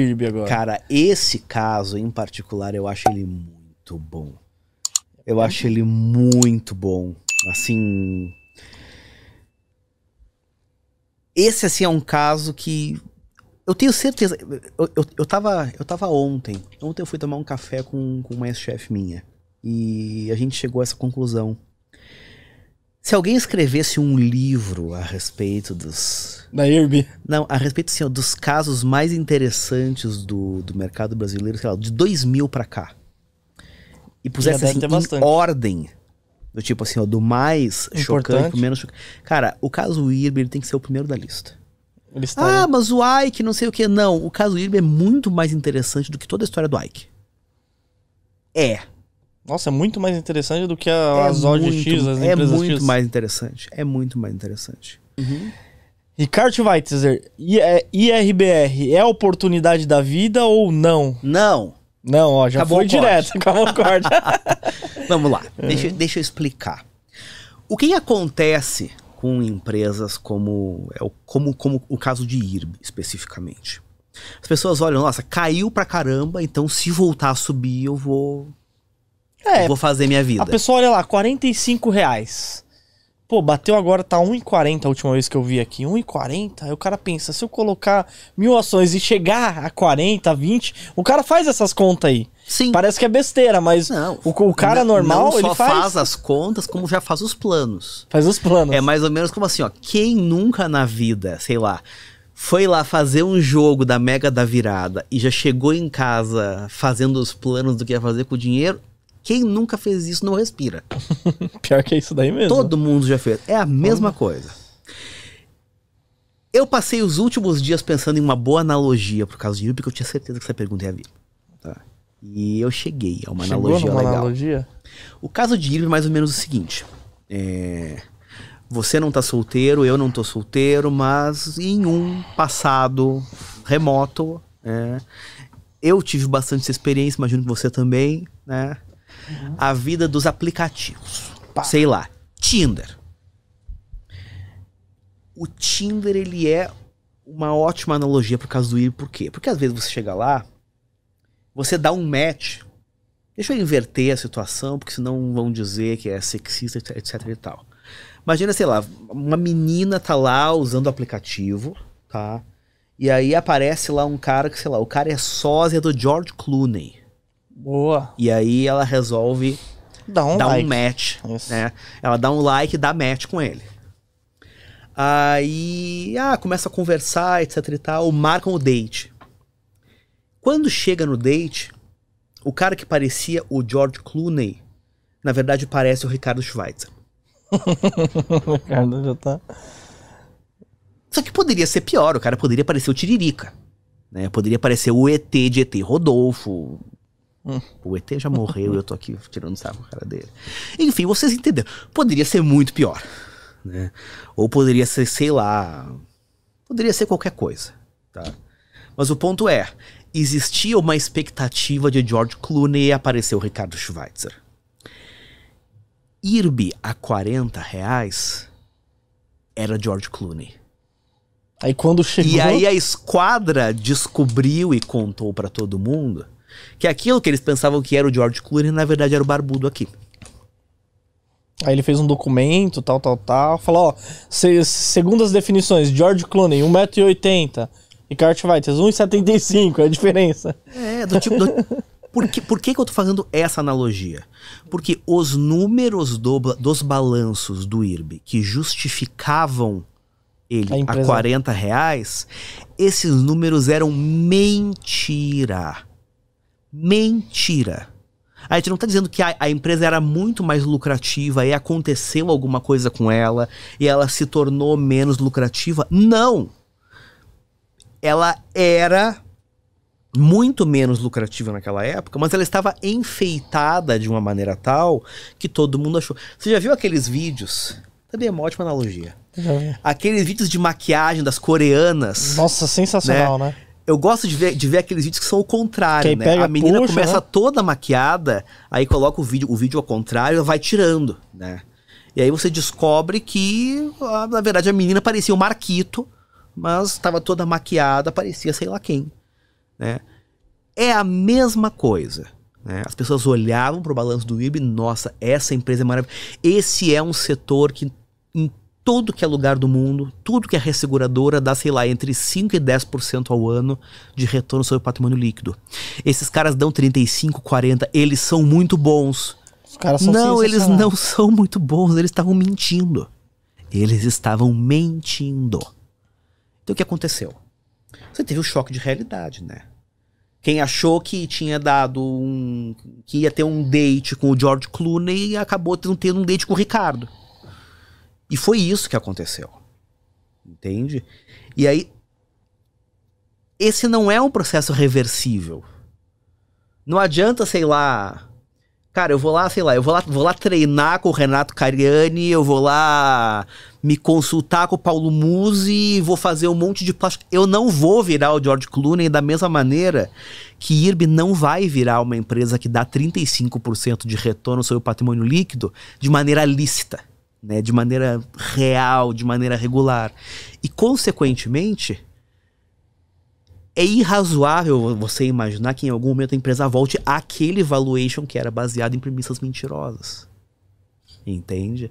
IRB agora. Cara, esse caso em particular, eu acho ele muito bom. Eu acho ele muito bom. Assim... Esse, assim, é um caso que... Eu tenho certeza... Eu tava ontem. Ontem eu fui tomar um café com uma ex-chefe minha. E a gente chegou a essa conclusão. Se alguém escrevesse um livro a respeito dos... Da IRB? Não, a respeito, assim, ó, dos casos mais interessantes do mercado brasileiro, sei lá, de 2000 pra cá. E pusesse, assim, em ordem... Do tipo assim, ó, do mais chocante pro menos chocante. Cara, o caso IRB, ele tem que ser o primeiro da lista. Mas o Ike, não sei o que. Não, o caso IRB é muito mais interessante do que toda a história do Ike. Nossa, é muito mais interessante do que as OGX, as empresas X. É muito mais interessante. É muito mais interessante. Ricardo Schweitzer, IRBR, é oportunidade da vida ou não? Não. Não, ó, já foi direto. Acabou o corte. Vamos lá, deixa eu explicar. O que acontece com empresas como o caso de IRB, especificamente? As pessoas olham, nossa, caiu pra caramba, então se voltar a subir eu vou fazer minha vida. A pessoa olha lá, R$45. Pô, bateu agora, tá 1,40 a última vez que eu vi aqui. 1,40? Aí o cara pensa, se eu colocar 1000 ações e chegar a 40, 20, o cara faz essas contas aí. Sim. Parece que é besteira, mas não, o cara normal, não ele só faz as contas, como já faz os planos. Faz os planos. É mais ou menos como assim, ó, quem nunca na vida, sei lá, foi lá fazer um jogo da Mega da Virada e já chegou em casa fazendo os planos do que ia fazer com o dinheiro... Quem nunca fez isso não respira. Pior que é isso daí mesmo. Todo mundo já fez. É a mesma coisa. Eu passei os últimos dias pensando em uma boa analogia pro caso de IRB, porque eu tinha certeza que essa pergunta ia vir. Tá? E eu cheguei a uma analogia legal. Analogia? O caso de IRB é mais ou menos o seguinte. Você não tá solteiro, eu não tô solteiro, mas em um passado remoto, eu tive bastante experiência, imagino que você também, né? A vida dos aplicativos. Sei lá, Tinder. O Tinder, ele é uma ótima analogia pro caso do IRB. Por quê? Porque às vezes você chega lá, você dá um match. Deixa eu inverter a situação, porque senão vão dizer que é sexista, etc e tal. Imagina, sei lá, uma menina tá lá usando o aplicativo, tá? E aí aparece lá um cara que, sei lá, o cara é sósia do George Clooney. Boa. E aí ela resolve dar um match, né? Ela dá um like e dá match com ele. Aí, começa a conversar, etc e tal, marcam o date. Quando chega no date, o cara que parecia o George Clooney, na verdade parece o Ricardo Schweitzer. O Ricardo já tá... Só que poderia ser pior, o cara poderia parecer o Tiririca, né? Poderia parecer o ET de ET Rodolfo. O ET já morreu e eu tô aqui tirando sarro com a cara dele. Enfim, vocês entenderam. Poderia ser muito pior, né? Ou poderia ser, sei lá... Poderia ser qualquer coisa, tá? Mas o ponto é, existia uma expectativa de George Clooney e apareceu o Ricardo Schweitzer. IRB a R$40 era George Clooney. Aí quando chegou... E aí a esquadra descobriu e contou pra todo mundo que aquilo que eles pensavam que era o George Clooney, na verdade era o barbudo aqui. Aí ele fez um documento, tal. Falou, ó, segundo as definições, George Clooney, 1,80 m. Ricardo Schweitzer, 1,75 m, é a diferença. Por que eu tô fazendo essa analogia? Porque os números dos balanços do IRB que justificavam ele a R$40, esses números eram mentira. Mentira. A gente não tá dizendo que a empresa era muito mais lucrativa e aconteceu alguma coisa com ela e ela se tornou menos lucrativa. Não! Ela era muito menos lucrativa naquela época, mas ela estava enfeitada de uma maneira tal que todo mundo achou. Você já viu aqueles vídeos? Também é uma ótima analogia. Aqueles vídeos de maquiagem das coreanas. Nossa, sensacional, né? Eu gosto de ver aqueles vídeos que são o contrário, né? A menina começa toda maquiada, aí coloca o vídeo ao contrário e vai tirando, né? E aí você descobre que, na verdade, a menina parecia o Marquito, mas estava toda maquiada, parecia sei lá quem. né? É a mesma coisa, né? As pessoas olhavam para o balanço do IRB, nossa, essa empresa é maravilhosa. Esse é um setor que em todo que é lugar do mundo, tudo que é resseguradora dá, sei lá, entre 5% e 10% ao ano de retorno sobre o patrimônio líquido. Esses caras dão 35%, 40%, eles são muito bons. Os caras são Não, eles não são muito bons, eles estavam mentindo. Eles estavam mentindo. Então o que aconteceu? Você teve um choque de realidade, né? Quem achou que tinha dado que ia ter um date com o George Clooney acabou tendo um date com o Ricardo. E foi isso que aconteceu. Entende? E aí, esse não é um processo reversível. Não adianta, sei lá... Cara, eu vou lá, sei lá, vou lá treinar com o Renato Cariani, eu vou lá me consultar com o Paulo Musi, vou fazer um monte de plástico. Eu não vou virar o George Clooney da mesma maneira que IRB não vai virar uma empresa que dá 35% de retorno sobre o patrimônio líquido de maneira lícita, né? De maneira real, de maneira regular. E, consequentemente... é irrazoável você imaginar que em algum momento a empresa volte àquele valuation que era baseado em premissas mentirosas. Entende?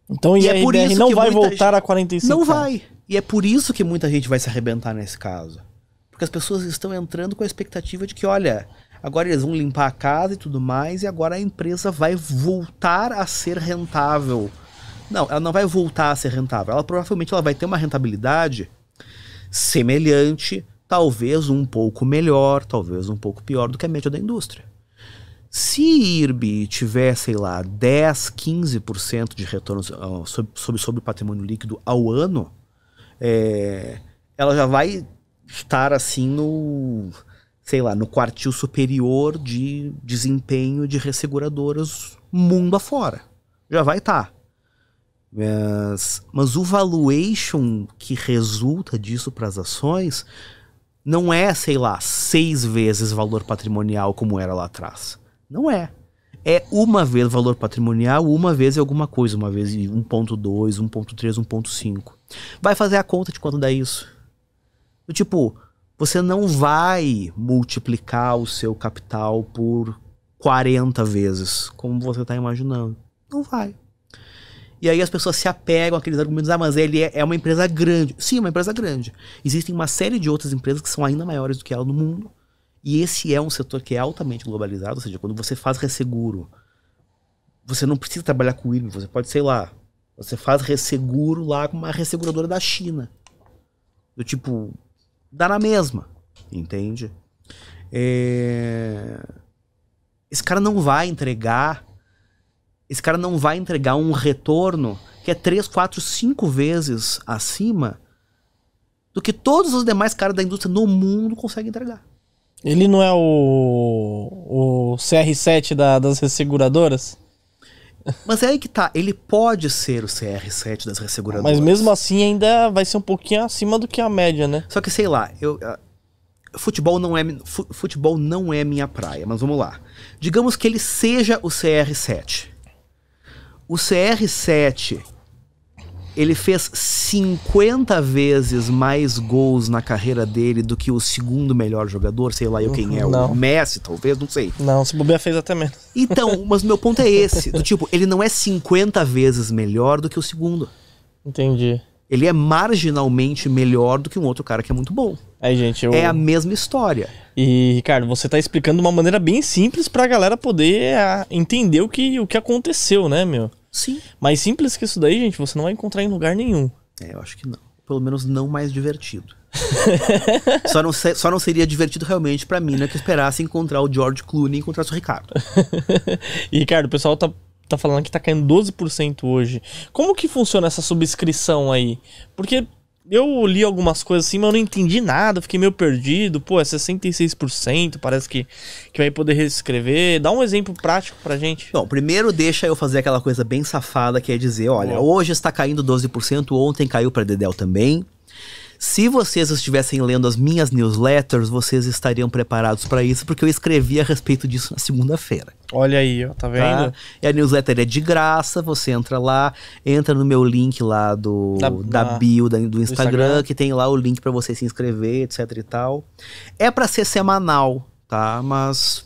Então e a IRBR não vai voltar a 45%. Não vai. E é por isso que muita gente vai se arrebentar nesse caso. Porque as pessoas estão entrando com a expectativa de que, olha, agora eles vão limpar a casa e tudo mais, e agora a empresa vai voltar a ser rentável. Não, ela não vai voltar a ser rentável. Ela provavelmente vai ter uma rentabilidade semelhante, talvez um pouco melhor, talvez um pouco pior do que a média da indústria. Se IRB tiver, sei lá, 10, 15% de retorno sobre o patrimônio líquido ao ano, ela já vai estar assim no, sei lá, no quartil superior de desempenho de resseguradoras mundo afora. Já vai estar. Mas o valuation que resulta disso para as ações não é, sei lá, 6 vezes valor patrimonial como era lá atrás. Não é. É uma vez valor patrimonial, uma vez alguma coisa, uma vez 1.2, 1.3, 1.5. Vai fazer a conta de quanto dá isso. Tipo, você não vai multiplicar o seu capital por 40 vezes, como você está imaginando. Não vai. E aí as pessoas se apegam àqueles argumentos, mas ele é uma empresa grande. Sim, uma empresa grande. Existem uma série de outras empresas que são ainda maiores do que ela no mundo. E esse é um setor que é altamente globalizado, ou seja, quando você faz resseguro, você não precisa trabalhar com o IRB, você pode, sei lá, você faz resseguro lá com uma resseguradora da China. Do tipo, dá na mesma, entende? Esse cara não vai entregar um retorno que é 3, 4, 5 vezes acima do que todos os demais caras da indústria no mundo conseguem entregar. Ele não é o CR7 das resseguradoras? Mas é aí que tá, ele pode ser o CR7 das resseguradoras. Mas mesmo assim ainda vai ser um pouquinho acima do que a média, né? Só que, sei lá, futebol não é minha praia, mas vamos lá. Digamos que ele seja o CR7. O CR7, ele fez 50 vezes mais gols na carreira dele do que o segundo melhor jogador, sei lá quem é, não. O Messi, talvez, não sei. Não, se bobear fez até menos. Então, mas meu ponto é esse, do tipo, ele não é 50 vezes melhor do que o segundo. Entendi. Ele é marginalmente melhor do que um outro cara que é muito bom. Aí, gente, É a mesma história. E, Ricardo, você tá explicando de uma maneira bem simples pra galera poder entender o que aconteceu, né, meu? Sim. Mais simples que isso daí, gente, você não vai encontrar em lugar nenhum. Eu acho que não. Pelo menos não mais divertido. Só não seria divertido realmente pra mim, né, que esperasse encontrar o George Clooney e encontrasse o Ricardo. E, Ricardo, o pessoal tá falando que tá caindo 12% hoje. Como que funciona essa subscrição aí? Porque eu li algumas coisas assim, mas eu não entendi nada, fiquei meio perdido. Pô, é 66%, parece que vai poder reescrever. Dá um exemplo prático pra gente. Bom, primeiro deixa eu fazer aquela coisa bem safada, que é dizer, olha, hoje está caindo 12%, ontem caiu pra Dedel também. Se vocês estivessem lendo as minhas newsletters, vocês estariam preparados para isso, porque eu escrevi a respeito disso na segunda-feira. Olha aí, ó, tá vendo? Tá? E a newsletter é de graça, você entra lá, entra no meu link lá da bio do Instagram, que tem lá o link para você se inscrever, etc e tal. É para ser semanal, tá? Mas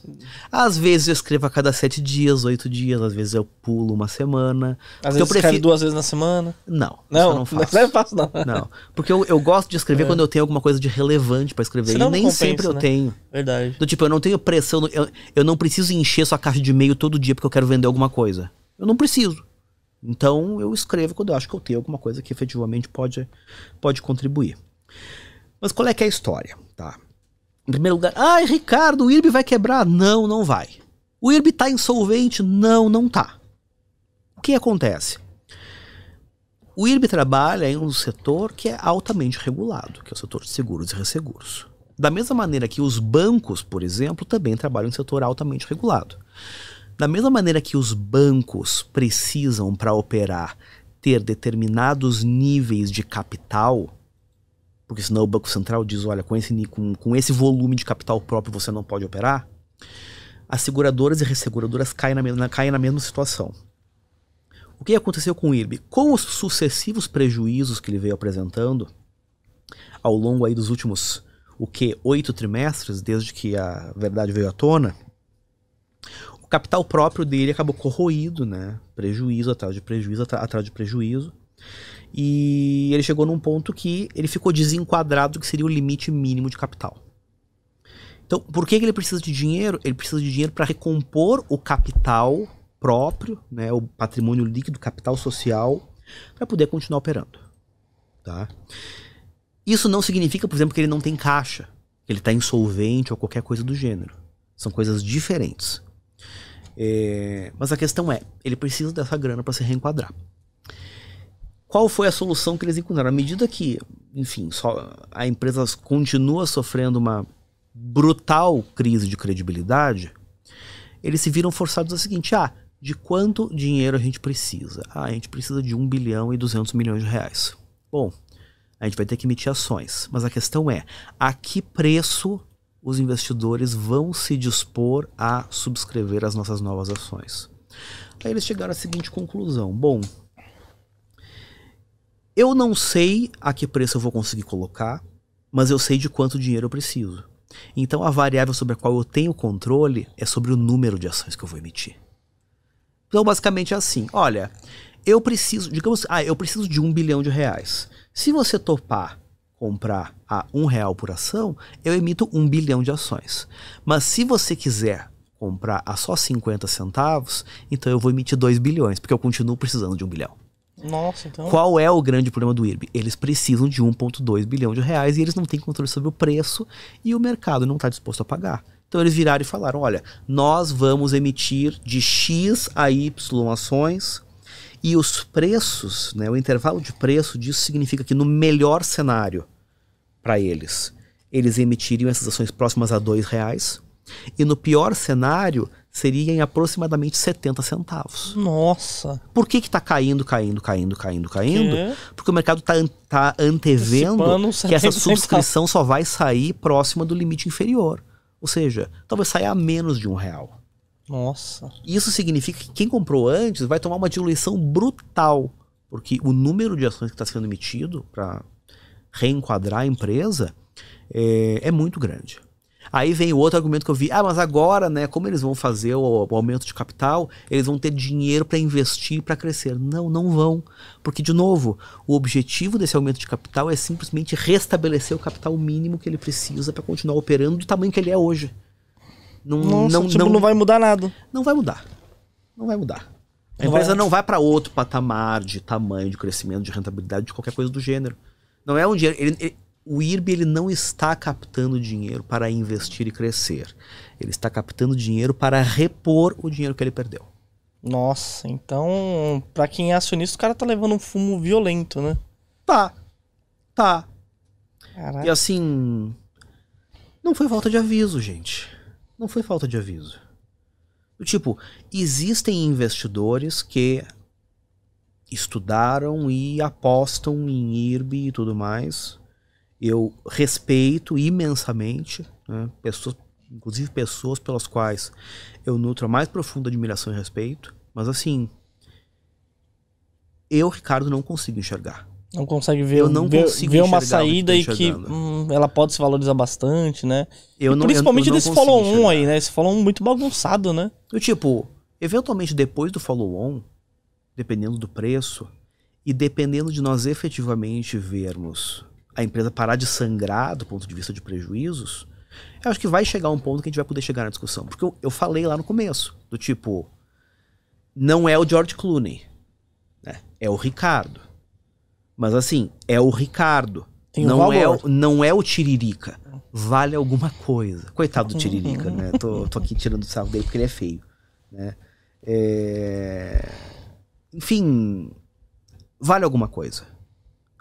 às vezes eu escrevo a cada 7 dias, 8 dias, às vezes eu pulo uma semana. Às vezes eu escreve 2 vezes na semana. Não, não, eu não faço. Não é fácil, não. Não, porque eu gosto de escrever quando eu tenho alguma coisa de relevante pra escrever. Senão e nem compensa, sempre eu né? tenho. Verdade. Do tipo, eu não tenho pressão, eu não preciso encher sua caixa de e-mail todo dia porque eu quero vender alguma coisa. Eu não preciso. Então eu escrevo quando eu acho que eu tenho alguma coisa que efetivamente pode contribuir. Mas qual é que é a história, tá? Em primeiro lugar, ai, Ricardo, o IRB vai quebrar? Não, não vai. O IRB tá insolvente? Não, não tá. O que acontece? O IRB trabalha em um setor que é altamente regulado, que é o setor de seguros e resseguros. Da mesma maneira que os bancos, por exemplo, também trabalham em um setor altamente regulado. Da mesma maneira que os bancos precisam, para operar, ter determinados níveis de capital, porque senão o Banco Central diz, olha, com esse volume de capital próprio você não pode operar, as seguradoras e resseguradoras caem na mesma situação. O que aconteceu com o IRB? Com os sucessivos prejuízos que ele veio apresentando ao longo aí dos últimos, 8 trimestres, desde que a verdade veio à tona, o capital próprio dele acabou corroído, né? Prejuízo atrás de prejuízo, atrás de prejuízo. E ele chegou num ponto que ele ficou desenquadrado do que seria o limite mínimo de capital. Então, por que ele precisa de dinheiro? Ele precisa de dinheiro para recompor o capital próprio, né, o patrimônio líquido, capital social, para poder continuar operando. Tá? Isso não significa, por exemplo, que ele não tem caixa, que ele está insolvente ou qualquer coisa do gênero. São coisas diferentes. Mas a questão é, ele precisa dessa grana para se reenquadrar. Qual foi a solução que eles encontraram? À medida que, enfim, a empresa continua sofrendo uma brutal crise de credibilidade, eles se viram forçados ao seguinte, de quanto dinheiro a gente precisa? A gente precisa de 1 bilhão e 200 milhões de reais. Bom, a gente vai ter que emitir ações, mas a questão é, a que preço os investidores vão se dispor a subscrever as nossas novas ações? Aí eles chegaram à seguinte conclusão, bom, eu não sei a que preço eu vou conseguir colocar, mas eu sei de quanto dinheiro eu preciso. Então a variável sobre a qual eu tenho controle é sobre o número de ações que eu vou emitir. Então basicamente é assim, olha, eu preciso, digamos, eu preciso de 1 bilhão de reais. Se você topar comprar a R$1 por ação, eu emito 1 bilhão de ações. Mas se você quiser comprar a só 50 centavos, então eu vou emitir 2 bilhões, porque eu continuo precisando de 1 bilhão. Nossa, então... Qual é o grande problema do IRB? Eles precisam de 1,2 bilhão de reais e eles não têm controle sobre o preço e o mercado não está disposto a pagar. Então eles viraram e falaram, olha, nós vamos emitir de X a Y ações e os preços, né, o intervalo de preço disso significa que no melhor cenário para eles emitiriam essas ações próximas a R$2 e no pior cenário seria em aproximadamente 70 centavos. Nossa! Por que está caindo? Porque o mercado está antevendo que essa subscrição só vai sair próxima do limite inferior. Ou seja, talvez saia a menos de R$1. Nossa! Isso significa que quem comprou antes vai tomar uma diluição brutal, porque o número de ações que está sendo emitido para reenquadrar a empresa é muito grande. Aí vem o outro argumento que eu vi, mas agora, né, como eles vão fazer o aumento de capital, eles vão ter dinheiro para investir, para crescer. Não, não vão, porque, de novo, o objetivo desse aumento de capital é simplesmente restabelecer o capital mínimo que ele precisa para continuar operando do tamanho que ele é hoje. Não vai mudar nada. Não vai mudar. Não vai mudar. A empresa não vai para outro patamar de tamanho, de crescimento, de rentabilidade, de qualquer coisa do gênero. Não é um dinheiro... O IRB ele não está captando dinheiro para investir e crescer. Ele está captando dinheiro para repor o dinheiro que ele perdeu. Nossa, então, para quem é acionista, o cara tá levando um fumo violento, né? Tá. Caraca. E assim, não foi falta de aviso, gente. Não foi falta de aviso. Tipo, existem investidores que estudaram e apostam em IRB e tudo mais... Eu respeito imensamente, né, pessoas, inclusive pessoas pelas quais eu nutro a mais profunda admiração e respeito, mas assim, eu, Ricardo, não consigo enxergar. Não consegue ver, Eu não consigo ver uma enxergar o que saída tá e que enxergando. ela pode se valorizar bastante, né? Eu E não- principalmente eu não desse consigo follow-on enxergar. aí, né? Esse follow-on muito bagunçado, né? Eu, tipo, eventualmente depois do follow-on, dependendo do preço, e dependendo de nós efetivamente vermos a empresa parar de sangrar do ponto de vista de prejuízos, eu acho que vai chegar um ponto que a gente vai poder chegar na discussão. Porque eu falei lá no começo, do tipo, não é o George Clooney, né? É o Ricardo. Mas assim, é o Ricardo. Tem Não é, valor. não é o Tiririca. Vale alguma coisa. Coitado do Tiririca, né? Tô aqui tirando o sarro dele porque ele é feio, né? Enfim, vale alguma coisa.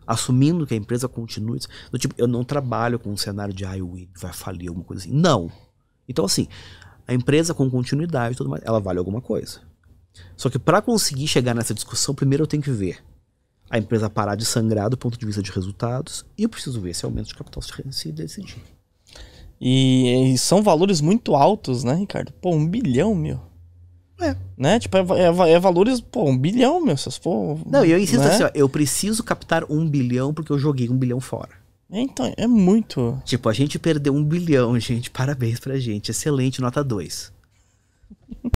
Assumindo que a empresa continue. Do tipo, eu não trabalho com um cenário de o Wig vai falir, alguma coisa assim. Não. Então, assim, a empresa com continuidade e tudo mais, ela vale alguma coisa. Só que para conseguir chegar nessa discussão, primeiro eu tenho que ver a empresa parar de sangrar do ponto de vista de resultados e eu preciso ver esse aumento de capital se decidir. E são valores muito altos, né, Ricardo? Pô, 1 bilhão, meu. Né? Tipo, é valores, pô, 1 bilhão, meu. Se for, Não, e eu insisto né? assim, ó, eu preciso captar 1 bilhão porque eu joguei 1 bilhão fora. Então, é muito. Tipo, a gente perdeu 1 bilhão, gente. Parabéns pra gente. Excelente, nota 2.